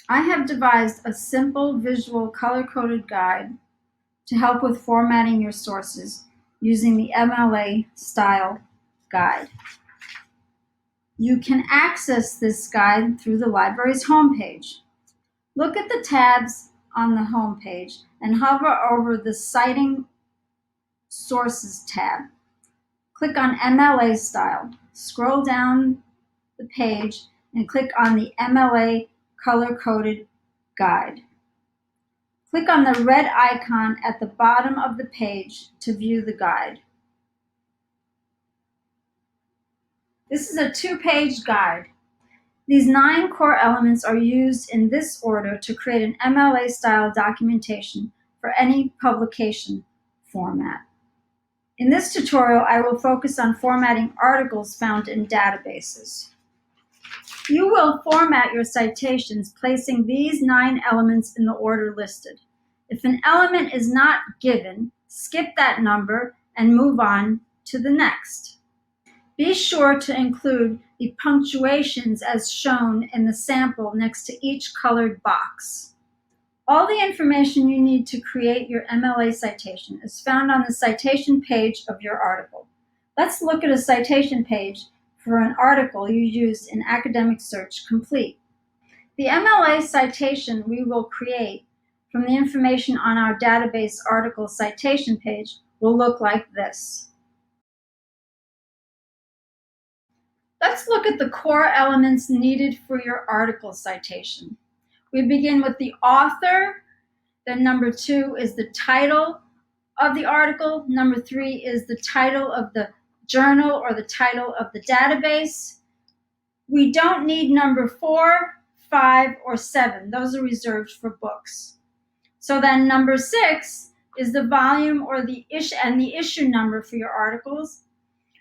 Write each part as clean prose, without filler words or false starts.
I have devised a simple visual color-coded guide to help with formatting your sources using the MLA style guide. You can access this guide through the library's homepage. Look at the tabs on the homepage and hover over the Citing Sources tab. Click on MLA style. Scroll down the page and click on the MLA color-coded guide. Click on the red icon at the bottom of the page to view the guide. This is a 2-page guide. These 9 core elements are used in this order to create an MLA-style documentation for any publication format. In this tutorial, I will focus on formatting articles found in databases. You will format your citations placing these 9 elements in the order listed. If an element is not given, skip that number and move on to the next. Be sure to include the punctuations as shown in the sample next to each colored box. All the information you need to create your MLA citation is found on the citation page of your article. Let's look at a citation page for an article you used in Academic Search Complete. The MLA citation we will create from the information on our database article citation page will look like this. Let's look at the core elements needed for your article citation. We begin with the author, then number 2 is the title of the article, number 3 is the title of the journal or the title of the database. We don't need number 4, 5, or 7. Those are reserved for books. So then number 6 is the volume or the issue number for your articles.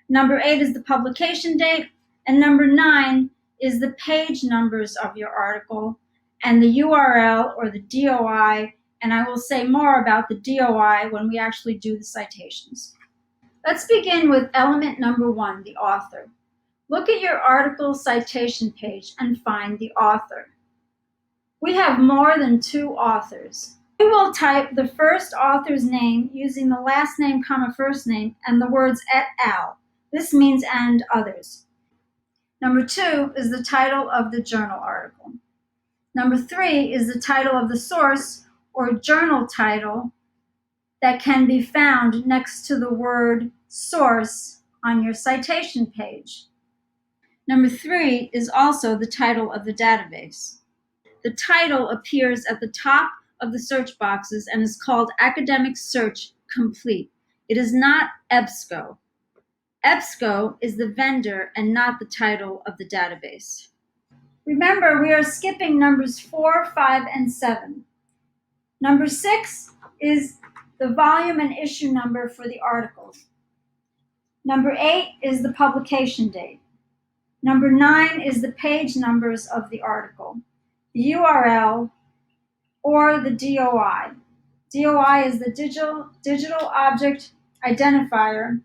Number 8 is the publication date. And number 9 is the page numbers of your article and the URL or the DOI, and I will say more about the DOI when we actually do the citations. Let's begin with element number 1, the author. Look at your article citation page and find the author. We have more than 2 authors. We will type the first author's name using the last name, comma, first name, and the words et al. This means and others. Number 2 is the title of the journal article. Number 3 is the title of the source or journal title that can be found next to the word source on your citation page. Number 3 is also the title of the database. The title appears at the top of the search boxes and is called Academic Search Complete. It is not EBSCO. EBSCO is the vendor and not the title of the database. Remember, we are skipping numbers 4, 5, and 7. Number 6 is the volume and issue number for the article. Number 8 is the publication date. Number 9 is the page numbers of the article, the URL, or the DOI. DOI is the digital object identifier,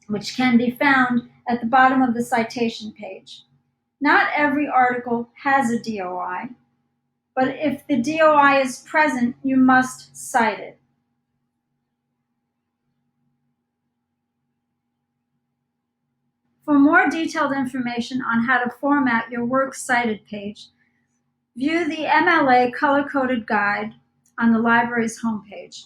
which can be found at the bottom of the citation page. Not every article has a DOI, but if the DOI is present, you must cite it. For more detailed information on how to format your Works Cited page, view the MLA color-coded guide on the library's homepage.